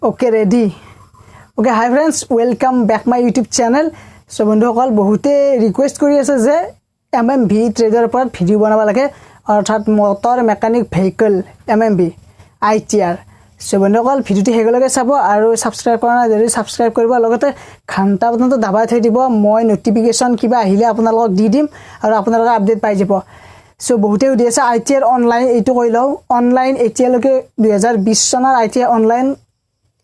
Okay, ready. Okay, hi friends, welcome back my YouTube channel. So বন্ধুসকল বহুতে request কৰি আছে যে MMV ট্ৰেডৰ ওপৰত ভিডিও বনাব লাগে অৰ্থাৎ motor mechanic vehicle MMV ITR. So বন্ধুসকল ভিডিওটি হেগলৈকে চাব আৰু সাবস্ক্ৰাইব কৰা নাই যদি সাবস্ক্ৰাইব কৰিব লগতে ঘণ্টা বটনটো দাবাই থৈ দিব মই নটিফিকেশন কিবা আহিলে আপোনালোকক দি দিম আৰু আপোনালোকে আপডেট পাই যাব. So বহুতে সুধি আছে ITR অনলাইন এইটো কৈ লও অনলাইন এতিয়ালৈকে 2020 চনৰ ITR অনলাইন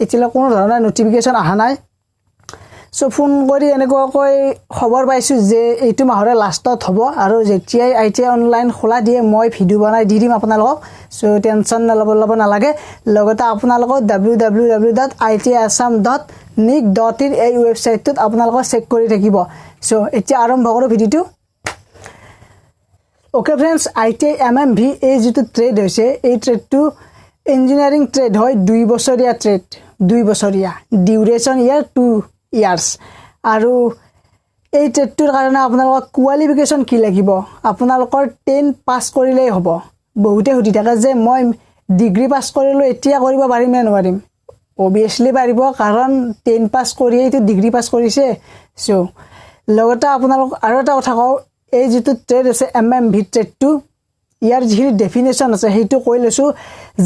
এতিয়ালৈ কোনো ধৰণৰ নটিফিকেশন আহা নাই. সো ফোন কৰি এনেকৈ খবৰ পাইছো যে এইটো মাহৰে লাষ্টত হ'ব আৰু যেতিয়াই ITI অনলাইন খোলা দিয়ে মই ভিডিও বনাই দি দিম আপোনালোকক. সো টেনচন ল'ব নালাগে লগতে আপোনালোকক www.itiassam.nic.in এই ওয়েবসাইটটোত আপোনালোক চেক কৰি থাকিব. সো এতিয়া আৰম্ভ কৰো ভিডিওটো. ওকে ফ্ৰেন্ডছ, ITI MMV এই যেটো ট্ৰেড হৈছে এই ট্ৰেডটো ইঞ্জিনিয়াৰিং ট্ৰেড হয় 2 বছৰীয়া ট্ৰেড 2 বছৰীয়া ডিউৰেচন ইয়াৰ 2 ইয়াৰ্স আৰু এই ট্ৰেডটোৰ কাৰণে আপোনালোকৰ কোৱালিফিকেশন কি লাগিব আপোনালোকৰ 10 পাস কৰিলেই হ'ব. বহুতে সুধি থাকে যে মই ডিগ্ৰী পাস কৰিলো এতিয়া কৰিব পাৰিম নে নোৱাৰিম. অবিয়াসলি পাৰিব কাৰণ 10 পাস কৰিয়েই তো ডিগ্ৰী পাস কৰিছে. সো লগতে আপোনালোক আৰু এটা কথা কওঁ এই যেটো ট্ৰেড আছে MMV ট্ৰেডটো ইয়াৰ যি ডেফিনেশন আছে হেতু কৈ লৈছো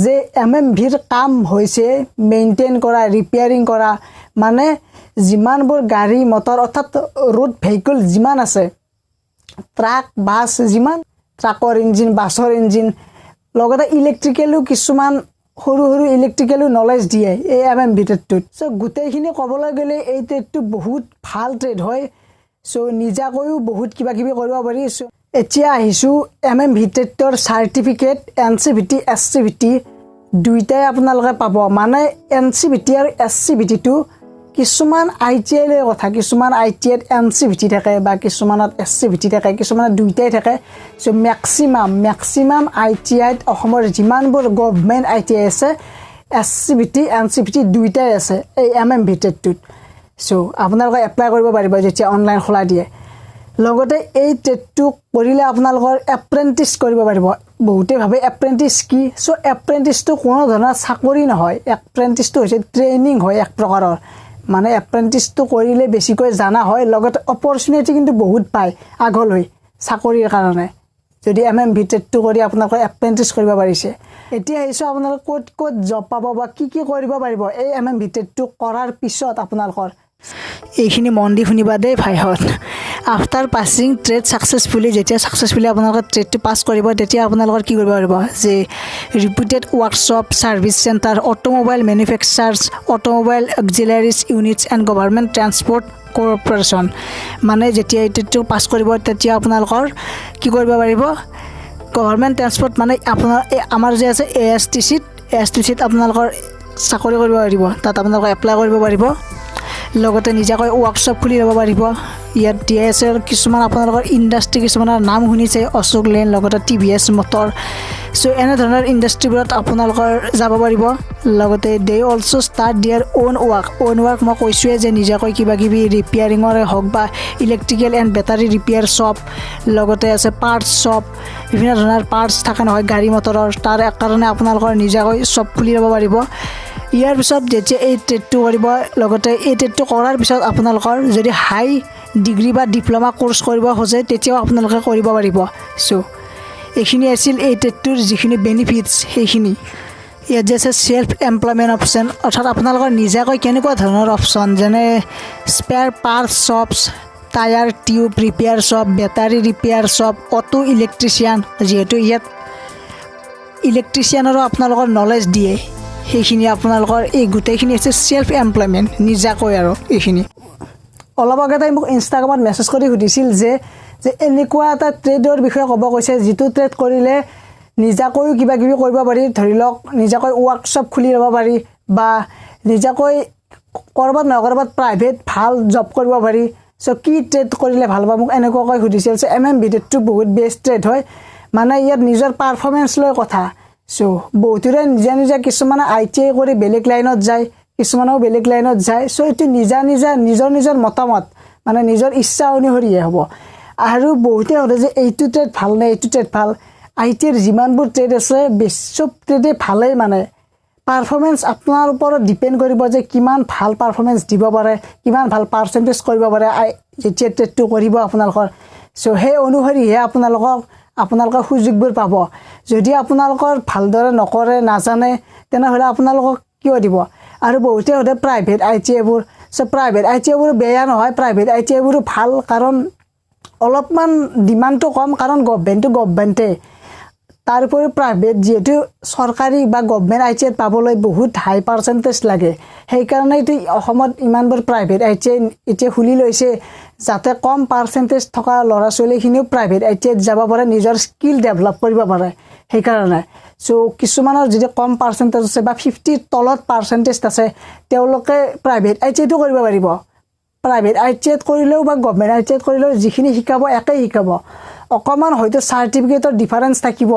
যে MMV ৰ কাম হৈছে মেইনটেইন কৰা ৰিপেয়াৰিং কৰা মানে যিমানবোৰ গাড়ী মটৰ অৰ্থাৎ ৰোড ভেহিকল যিমান আছে ট্ৰাক বাস যিমান ট্ৰাকৰ ইঞ্জিন বাছৰ ইঞ্জিন লগতে ইলেক্ট্ৰিকেলো কিছুমান সৰু সৰু ইলেক্ট্ৰিকেলো নলেজ দিয়ে এই MMV ট্ৰেডটোত. সো গোটেইখিনি ক'বলৈ গ'লে এই ট্ৰেডটো বহুত ভাল ট্ৰেড হয়. সো নিজাকৈও বহুত কিবা কিবি কৰিব পাৰি. সো এতিয়া আহিছো MMV ট্ৰেডৰ সাৰ্টিফিকেট NCVT SCVT দুইটাই আপোনালোকে পাব. মানে NCVT আৰু SCVT টো কিছুমান ITI লৈ কথা কিছুমান ITI NCVT থাকে বা কিছুমানত SCVT থাকে কিছুমানত দুইটাই থাকে. সো ম্যাক্সিমাম ITI অসমৰ যিমানবোৰ গভৰ্ণমেণ্ট ITI আছে SCVT NCVT দুইটাই আছে এই MMV ট্ৰেডটোত. সো আপোনালোকে এপ্লাই কৰিব পাৰিব যেতিয়া অনলাইন খোলা দিয়ে. লগতে এই ট্ৰেডটো কৰিলে আপোনালোকৰ এপ্ৰেন্টিছ কৰিব পাৰিব. বহুতে ভাবে এপ্ৰেন্টিছ কি. সো এপ্ৰেন্টিছটো কোনো ধৰণৰ চাকৰি নহয়. এপ্ৰেন্টিছটো হৈছে ট্ৰেইনিং হয় এক প্ৰকাৰৰ. মানে এপ্ৰেন্টিছটো কৰিলে বেছিকৈ জানা হয় লগতে অপৰচুনিটি কিন্তু বহুত পায় আগলৈ চাকৰিৰ কাৰণে যদি MMV ট্ৰেডটো কৰি আপোনালোকে এপ্ৰেন্টিছ কৰিব পাৰিছে. এতিয়া আহিছো আপোনালোকে ক'ত জব পাব বা কি কৰিব পাৰিব এই MMV ট্ৰেডটো কৰাৰ পিছত আপোনালোকৰ এইখিনি মন দি শুনিবা দেই ভাইহঁত. আফটাৰ পাছিং ট্ৰেড সাকসেসফুলি যেতিয়া সাকসেসফুলি আপোনালোকে ট্ৰেডটো পাছ কৰিব তেতিয়া আপোনালোকৰ কি কৰিব পাৰিব যে reputed workshop service centre automobile manufacturers automobile auxiliaries units and government transport corporation মানে যেতিয়া ট্ৰেডটো পাছ কৰিব তেতিয়া আপোনালোকৰ কি কৰিব পাৰিব গভৰ্ণমেণ্ট ট্ৰান্সপৰ্ট মানে আপোনাৰ আমাৰ যে আছে ASTCত আপোনালোকৰ চাকৰি কৰিব পাৰিব. তাত আপোনালোকে এপ্লাই কৰিব পাৰিব. লগতে নিজাকৈ ৱৰ্কশ্বপ খুলি ল'ব পাৰিব. ইয়াত DSৰ কিছুমান আপোনালোকৰ ইণ্ডাষ্ট্ৰি কিছুমানৰ নাম শুনিছে অশোক লেন লগতে TVS মটৰ. সো এনেধৰণৰ ইণ্ডাষ্ট্ৰিবোৰত আপোনালোকৰ যাব পাৰিব. লগতে দে অলছ' ষ্টাৰ্ট দিয়াৰ অ'ন ৱৰ্ক মই কৈছোঁৱে যে নিজাকৈ কিবা কিবি ৰিপেয়াৰিঙৰে হওক বা electrical and battery repair shop লগতে আছে পাৰ্টছ শ্বপ বিভিন্ন ধৰণৰ পাৰ্টছ থাকে নহয় গাড়ী মটৰৰ তাৰ কাৰণে আপোনালোকৰ নিজাকৈ শ্বপ খুলি ল'ব পাৰিব. ইয়াৰ পিছত যেতিয়া এই ট্ৰেডটো কৰিব লগতে এই ট্ৰেডটো কৰাৰ পিছত আপোনালোকৰ যদি হাই ডিগ্ৰী বা ডিপ্ল'মা কোৰ্চ কৰিব খোজে তেতিয়াও আপোনালোকে কৰিব পাৰিব. সো এইখিনি আছিল এই ট্ৰেডটোৰ যিখিনি বেনিফিটছ সেইখিনি. ইয়াত যে আছে সেল্ফ এমপ্লয়মেণ্ট অপশ্যন অৰ্থাৎ আপোনালোকৰ নিজাকৈ কেনেকুৱা ধৰণৰ অপশ্যন যেনে spare parts shops tyre tube repair shop battery repair shop auto electrician যিহেতু ইয়াত ইলেক্ট্ৰিচিয়ানৰো আপোনালোকৰ নলেজ দিয়ে সেইখিনি আপোনালোকৰ এই গোটেইখিনি আছে সেল্ফ এমপ্লয়মেণ্ট নিজাকৈ. আৰু এইখিনি অলপ আগতে মোক ইনষ্টাগ্ৰামত মেছেজ কৰি সুধিছিল যে এনেকুৱা এটা ট্ৰেডৰ বিষয়ে ক'ব কৈছে যিটো ট্ৰেড কৰিলে নিজাকৈও কিবা কিবি কৰিব পাৰি. ধৰি লওক নিজাকৈ ৱৰ্কশ্বপ খুলি ল'ব পাৰি বা নিজাকৈ ক'ৰবাত নহয় ক'ৰবাত প্ৰাইভেট ভাল জব কৰিব পাৰি. সো কি ট্ৰেড কৰিলে ভাল পাব মোক এনেকুৱাকৈ সুধিছিল. সো MMV ট্ৰেডটো বহুত বেষ্ট ট্ৰেড হয়. মানে ইয়াত নিজৰ পাৰফৰ্মেঞ্চ লৈ কথা. সো বহুতৰে নিজা কিছুমানে ITI কৰি বেলেগ লাইনত যায় কিছুমানেও বেলেগ লাইনত যায়. সো এইটো নিজৰ মতামত মানে নিজৰ ইচ্ছা অনুসৰিহে হ'ব. আৰু বহুতে ভাবে যে এইটো ট্ৰেড ভাল নে এইটো ট্ৰেড ভাল. ITIৰ যিমানবোৰ ট্ৰেড আছে চব ট্ৰেডে ভালেই মানে পাৰফৰ্মেঞ্চ আপোনাৰ ওপৰত ডিপেণ্ড কৰিব যে কিমান ভাল পাৰফৰ্মেঞ্চ দিব পাৰে, কিমান ভাল পাৰ্চেণ্টেজ কৰিব পাৰে যেতিয়া ট্ৰেডটো কৰিব আপোনালোকৰ। চ' সেই অনুসৰিহে আপোনালোকৰ সুযোগবোৰ পাব। যদি আপোনালোকৰ ভালদৰে নকৰে, নাজানে, তেনেহ'লে আপোনালোকক কিয় দিব? আৰু বহুতে সোধে প্ৰাইভেট ITIবোৰ। চ' প্ৰাইভেট ITIবোৰ বেয়া নহয়, প্ৰাইভেট ITIবোৰো ভাল, কাৰণ অলপমান ডিমাণ্ডটো কম, কাৰণ গভমেণ্টে। তাৰ উপৰিও প্ৰাইভেট যিহেতু চৰকাৰী বা গভমেণ্ট ITIত পাবলৈ বহুত হাই পাৰ্চেণ্টেজ লাগে, সেইকাৰণেতো অসমত ইমানবোৰ প্ৰাইভেট ITI এতিয়া খুলি লৈছে, যাতে কম পাৰ্চেণ্টেজ থকা ল'ৰা ছোৱালীখিনিও প্ৰাইভেট ITIত যাব পাৰে, নিজৰ স্কিল ডেভেলপ কৰিব পাৰে। সেইকাৰণে চ' কিছুমানৰ যদি কম পাৰ্চেণ্টেজ আছে বা 50ৰ তলত পাৰ্চেণ্টেজ আছে, তেওঁলোকে প্ৰাইভেট ITIতো কৰিব পাৰিব। প্ৰাইভেট ITIত কৰিলেও বা গভমেণ্ট ITIত কৰিলেও যিখিনি শিকাব একেই শিকাব। অকণমান হয়তো চাৰ্টিফিকেটৰ ডিফাৰেঞ্চ থাকিব,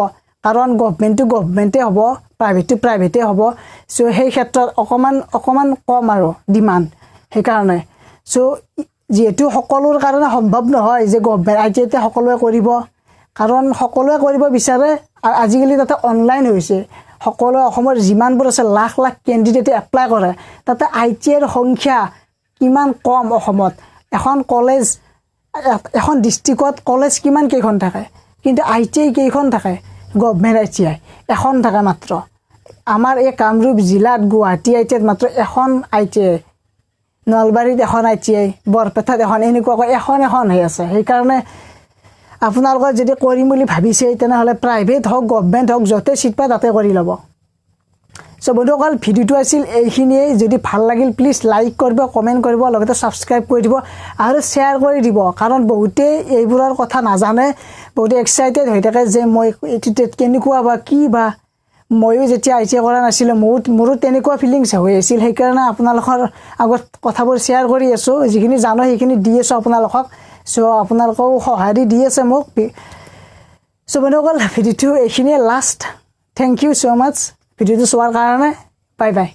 কাৰণ গভমেণ্টে হ'ব, প্ৰাইভেটে হ'ব। চ' সেই ক্ষেত্ৰত অকণমান কম আৰু ডিমাণ্ড। সেইকাৰণে চ' যিহেতু সকলোৰ কাৰণে সম্ভৱ নহয় যে গভমেণ্ট ITIতে সকলোৱে কৰিব, কাৰণ সকলোৱে কৰিব বিচাৰে। আজিকালি তাতে অনলাইন হৈছে, সকলোৱে অসমৰ যিমানবোৰ আছে লাখ কেণ্ডিডেটে এপ্লাই কৰে। তাতে ITIৰ সংখ্যা কিমান কম অসমত। এখন ডিষ্ট্ৰিক্টত কলেজ কিমান কেইখন থাকে, কিন্তু ITI কেইখন থাকে? গভমেণ্ট ITI এখন থাকে মাত্ৰ। আমাৰ এই কামৰূপ জিলাত গুৱাহাটী ITIত মাত্ৰ এখন ITI, নলবাৰীত এখন ITI, বৰপেটাত এখন, এনেকুৱাকৈ এখন হৈ আছে। সেইকাৰণে আপোনালোকে যদি কৰিম বুলি ভাবিছে, তেনেহ'লে প্ৰাইভেট হওক গভমেণ্ট হওক, য'তে চিট পায় তাতে কৰি ল'ব। চ' বন্ধুসকল, ভিডিঅ'টো আছিল এইখিনিয়ে। যদি ভাল লাগিল প্লিজ লাইক কৰিব, কমেণ্ট কৰিব, লগতে ছাবস্ক্ৰাইব কৰি দিব আৰু শ্বেয়াৰ কৰি দিব, কাৰণ বহুতে এইবোৰৰ কথা নাজানে। বহুতে এক্সাইটেড হৈ থাকে যে মই এইটো কেনেকুৱা বা কি বা। ময়ো যেতিয়া ITI কৰা নাছিলোঁ, মোৰো তেনেকুৱা ফিলিংছ হৈ আছিল। সেইকাৰণে আপোনালোকৰ আগত কথাবোৰ শ্বেয়াৰ কৰি আছোঁ, যিখিনি জানো সেইখিনি দি আছোঁ আপোনালোকক। চ' আপোনালোকেও সঁহাৰি দি আছে মোক। চ' বন্ধুসকল, ভিডিঅ'টো এইখিনিয়ে লাষ্ট। থেংক ইউ ছ' মাছ ভিডিঅ'টো চোৱাৰ কাৰণে। Bye bye.